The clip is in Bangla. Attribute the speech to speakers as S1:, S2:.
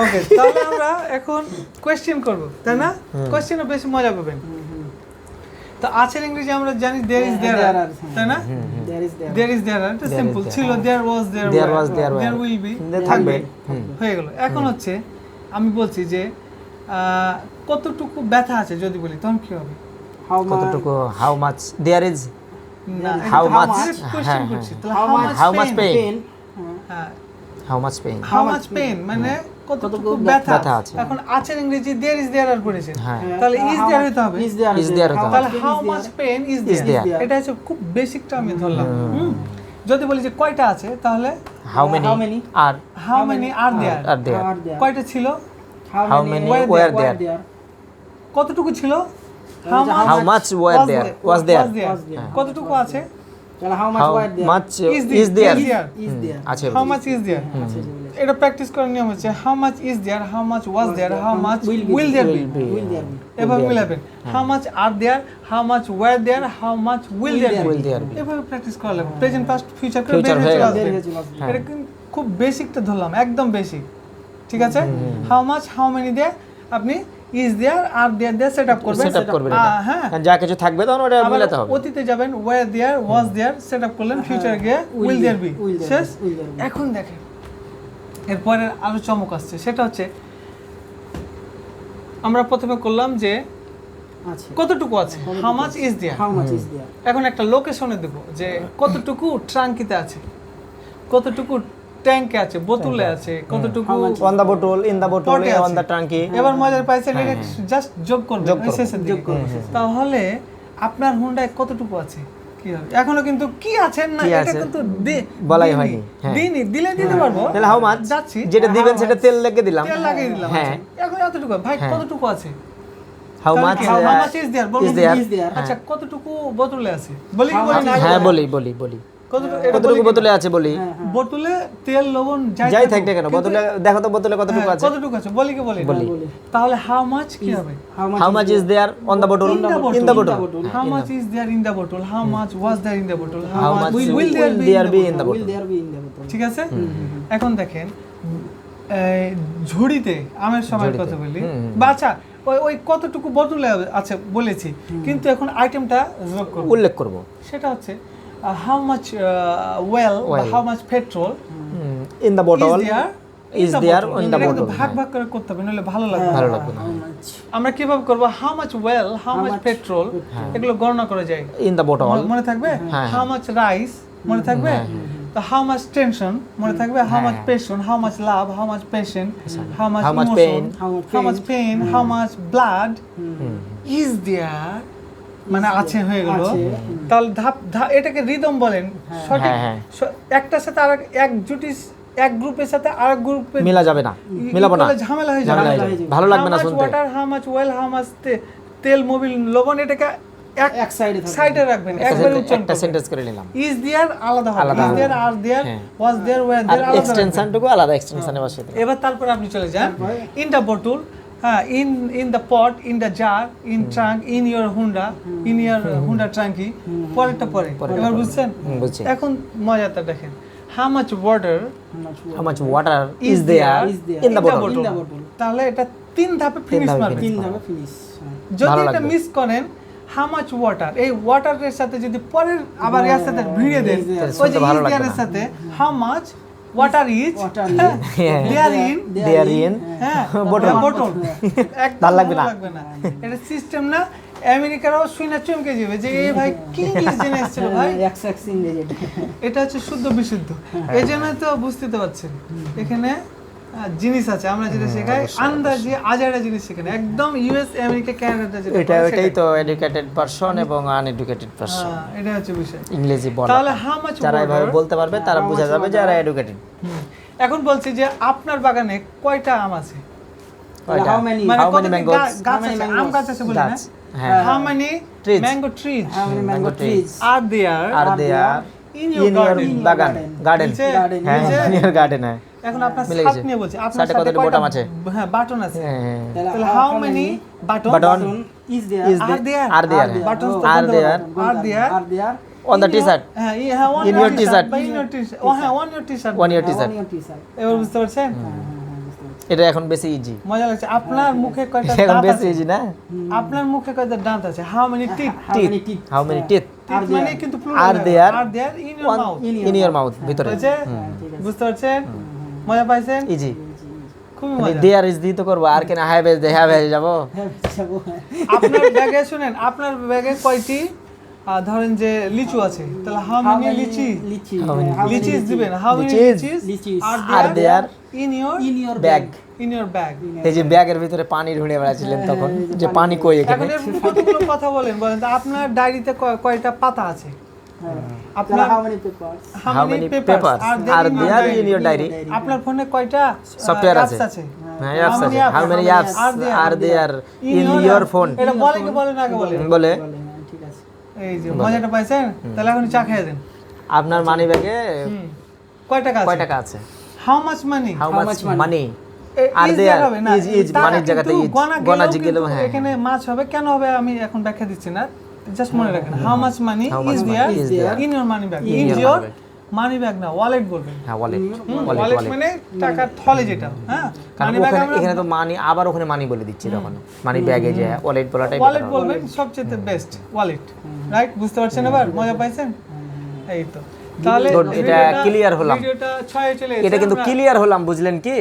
S1: ওকে, তাহলে আমরা এখন কোয়েশ্চেন করব, তাই না? কোয়েশ্চেনে বেশি মজা পাবেন। তো আছের ইংরেজি আমরা জানি দেয়ার ইজ দেয়ার, তাই না? দেয়ার ইজ দেয়ার, এটা সিম্পল ছিল। দেয়ার ওয়াজ দেয়ার, দেয়ার উইল বি, থাকবে, হয়ে গেল। এখন হচ্ছে আমি বলছি যে কতটুকু ব্যথা আছে যদি বলি, তখন কি হবে?
S2: কতটুকু, হাউ মাচ দেয়ার ইজ,
S1: না,
S2: how much,
S1: কোয়েশ্চেন করছি, তাহলে
S2: how much pain,
S1: হ্যাঁ,
S2: how much pain,
S1: how much pain মানে কতটুকু ব্যথা
S2: ব্যথা আছে।
S1: এখন আছের ইংরেজি দেয়ার ইজ দেয়ার আর পড়েছে,
S2: হ্যাঁ,
S1: তাহলে ইজ দেয়ার হতে হবে।
S2: is there হতে হবে।
S1: তাহলে how much pain is
S2: Is
S1: there,
S2: there।
S1: এটা হচ্ছে খুব বেসিকটা আমি ধরলাম। যদি বলি যে কয়টা আছে, তাহলে
S2: how many are
S1: how many are there,
S2: there,
S1: কয়টা ছিল,
S2: how many were there,
S1: কতটুকু ছিল,
S2: how much were there, was there,
S1: কতটুকু আছে,
S2: how much is there, আছে,
S1: হাউ মাচ ইজ দেয়ার। এটা প্র্যাকটিস করার নিয়ম হচ্ছে how much is there, how much was there, how much will there be, এভাবে মিলাবেন। How much are there, how much were there, how much will there, এভাবে প্র্যাকটিস করা লাগবে। প্রেজেন্ট পাস্ট ফিউচার করে বের হয়ে চলে আসবে। এটা কিন্তু খুব বেসিকটা ধরলাম, একদম বেসিক, ঠিক আছে? How much, how many there, আপনি ইজ দেয়ার আর দেয়ার দিয়ে সেটআপ করবেন। হ্যাঁ,
S2: যা কিছু থাকবে তখন ওটা
S1: আবার
S2: মিলাতে হবে।
S1: অতীতে যাবেন, ওয়্যার দেয়ার, ওয়াজ দেয়ার, সেটআপ করলেন, ফিউচার গিয়ে উইল দেয়ার বি, শেষ। এখন দেখেন এরপরে আরো চমক আসছে, সেটা হচ্ছে আমরা প্রথমে করলাম যে কতটুকু আছে, হাউ মাচ ইজ দেয়ার। এখন একটা লোকেশনে দেব যে কতটুকু ট্রাঙ্কিতে আছে, কতটুকু ট্যাঙ্কে আছে, বোতলে আছে, কতটুকু
S2: on the bottle, in the bottle,
S1: পটে
S2: on
S1: আছে।
S2: the trunky,
S1: এবার মজার পাইছেন, এটা জাস্ট যোগ করবেন ওই শেষের দিকে। তাহলে আপনার হুন্ডায় কতটুকু আছে, কি হবে? এখনো কিন্তু কি আছেন না,
S2: কি
S1: এটা
S2: আছে?
S1: কিন্তু
S2: বলাই হয়নি। হ্যাঁ।
S1: দিলে দিতে পারবো।
S2: তাহলে how much,
S1: যাচ্ছি,
S2: যেটা দিবেন সেটা তেল লেগে দিলাম।
S1: তেল লাগিয়ে দিলাম।
S2: হ্যাঁ।
S1: আচ্ছা, এখন এতটুকু ভাই, কতটুকু আছে,
S2: how much
S1: how much is there, বলুন।
S2: is there,
S1: আচ্ছা, কতটুকু বোতলে আছে বলি কি বলি না?
S2: হ্যাঁ, বলি কতটুকু বোতলে আছে বলি,
S1: বোতলে তেল লবণ
S2: যাই থাক না কেন, বোতলে দেখো তো বোতলে কতটুকু আছে,
S1: কতটুকু আছে বলি কি বলি না? তাহলে হাউ মাচ কি হবে,
S2: how much is there on the bottle, in the bottle,
S1: how much is there in the bottle, how much was there in the bottle,
S2: how much
S1: will
S2: there be in the bottle,
S1: ঠিক আছে? এখন দেখেন ঝুড়িতে আমের সময় কথা বলি, বা আচ্ছা ওই কতটুকু বোতলে আছে বলেছি, কিন্তু এখন আইটেমটা যোগ করব,
S2: উল্লেখ করব,
S1: সেটা হচ্ছে how much well, how much petrol
S2: in the bottle,
S1: is there in the
S2: bottle,
S1: ভাগ ভাগ করে করতে হবে, নাহলে ভালো লাগবে না।
S2: না।
S1: আমরা কিভাবে করব, how much well, how much petrol, এগুলো গণনা করা যায়,
S2: in the bottle,
S1: মনে থাকবে? হাউ মাচ রাইস মনে থাকবে, তো হাউ মাচ টেনশন মনে থাকবে, how much passion, how much love, how much passion, how much emotion, how much pain, how much blood is there, মানে আছে হয়ে গেল। তাহলে এটাকে রিদম বলেন, সঠিক। একটার সাথে আর এক গ্রুপের সাথে আরেক গ্রুপে
S2: মিলা যাবে না, মিলাবো না,
S1: ঝামেলা হয়ে যাবে,
S2: ভালো লাগবে না শুনতে।
S1: Water, how much well, how much তেল, মোবিল, লবণ, এটাকে এক সাইডে রাখবেন, একবারে উচ্চারণ
S2: একটা সেন্টেন্স করে নিলাম।
S1: ইজ দেয়ার আলাদা হবে, is there, R there, was there, wire দেয়ার আলাদা,
S2: এক্সটেনশনটুকু আলাদা, এক্সটেনশনে বসে দিলাম।
S1: এবার তারপর আপনি চলে যান ইন দ্য বটল, হ্যাঁ, in the pot, in the jar, in trunk, in your Honda, in your Honda trunk, পরেরটা পরে। এবার বুঝছেন?
S2: বুঝছি।
S1: এখন মজাটা দেখেন, how much water,
S2: how much water is there in the bottle,
S1: তাহলে এটা তিন ধাপে ফিনিশ মারবেন। যদি এটা মিস করেন, হাউ মাচ ওয়াটার, এই ওয়াটারের সাথে যদি পরের আবার এর সাথে ভিড়ে দেন, ওই যে ইজ দেয়ারের সাথে how much water is there in bottle, একদম ভালো লাগবে না। এটা সিস্টেম না, আমেরিকারাও শুনে চমকে যাবে যে এই ভাই কি ইংলিশ জেনে এসেছিল ভাই, এটা হচ্ছে শুদ্ধ বিশুদ্ধ। এই জন্য তো বুঝতে তো পারছেন এখানে জিনিস আছে, আমরা যেটা শেখাই আন্দাজে আজারা জিনিস শেখাই, একদম ইউএস, আমেরিকা, কানাডা যেটা
S2: এটাই তো এডুকেটেড পারসন এবং আনএডুকেটেড পারসন,
S1: এটা হচ্ছে বিষয়।
S2: ইংরেজি বলা,
S1: তাহলে হাউ মাচ
S2: যারা এভাবে বলতে পারবে তারা বোঝা যাবে যে এরা এডুকেটেড।
S1: এখন বলছি যে আপনার বাগানে কয়টা আম আছে,
S2: how many mangoes,
S1: গাছ আছে, আম গাছ আছে বলি না, how many mango trees are there in your
S2: garden, হ্যাঁ, in your garden, হ্যাঁ।
S1: এখন আপনার সাথে নিয়ে বলছি, আপনার সাথে কয়টা
S2: বটন আছে,
S1: হ্যাঁ, বাটন আছে, তাহলে how many
S2: button
S1: is there buttons
S2: are there on the t-shirt, in your t-shirt,
S1: on your t-shirt,
S2: on your t-shirt,
S1: এবার বুঝতে পারছেন?
S3: এটা এখন বেশি ইজি,
S1: মজা লাগছে। আপনার মুখে কয়টা
S3: এখন
S1: দাঁত
S3: বেশি
S1: আছে?
S3: ইজি না?
S1: আপনার মুখে কয়টা দাঁত আছে? How many teeth?
S3: How many teeth
S1: teeth মানে কিন্তু
S3: Are there
S1: in your mouth.
S3: In your mouth, ভিতরে।
S1: বুঝছে? বুঝতে পারছেন? মজা পাইছেন?
S3: ইজি।
S1: খুবই
S3: আমি
S1: মজা।
S3: দেয়ার ইজ দিতে করব, আর কেন হ্যাভ এজ হ্যাভ এজ যাব?
S1: আপনার ব্যাগে শুনেন, আপনার ব্যাগে কয়টি ধরেন যে লিচু আছে, তাহলে হাউ মেনি লিচি? লিচিস দিবেন। How many lychees are there in your
S3: bag.
S1: In your bag.
S3: এই যে ব্যাগের ভিতরে পানি ঢুঁড়ে বেড়াচ্ছিলেন তখন, যে পানি কই এখানে?
S1: এখন এর কতগুলো কথা বলেন তো, আপনার ডায়েরিতে কয়টা পাতা আছে? আপনার
S2: how many papers?
S3: How many papers are there in your diary?
S1: আপনার ফোনে কয়টা
S3: সফটওয়্যার
S1: apps
S3: আছে? হ্যাঁ, apps আছে। How many apps are there in your phone?
S1: এটা বলে কি বলেন আগে বলেন।
S3: বলে
S2: ঠিক আছে।
S1: এই যে মজাটা পাইছেন, তাহলে এখন চা খেয়ে দেন।
S3: আপনার মানি ব্যাগে
S1: কয় টাকা আছে?
S3: কয় টাকা আছে?
S1: How much money?
S3: How much money
S1: are there হবে না,
S3: ইজ মানির জায়গাতে ইজ, গনা জিগেলেও হ্যাঁ,
S1: এখানে মাছ হবে। কেন হবে আমি এখন ব্যাখ্যা দিচ্ছি না, জাস্ট মনে রাখেন। How much money is there in your money bag. In your money bag না, ওয়ালেট বলবেন।
S3: হ্যাঁ ওয়ালেট,
S1: ওয়ালেট মানে টাকার থলে যেটা। হ্যাঁ,
S3: কারণ
S1: মানি ব্যাগ
S3: ওখানে এখানে তো মানি, আবার ওখানে মানি বলে দিচ্ছি তখন, মানি ব্যাগে যে ওয়ালেট বলাটাই
S1: ওয়ালেট বলবেন, সবচেয়ে বেস্ট ওয়ালেট। রাইট, বুঝতে পারছেন এবার? মজা পাইছেন? এই তো, তাহলে
S3: এটা ক্লিয়ার হলাম।
S1: ভিডিওটা 6 এ চলে
S3: এটা কিন্তু ক্লিয়ার হলাম, বুঝলেন কি?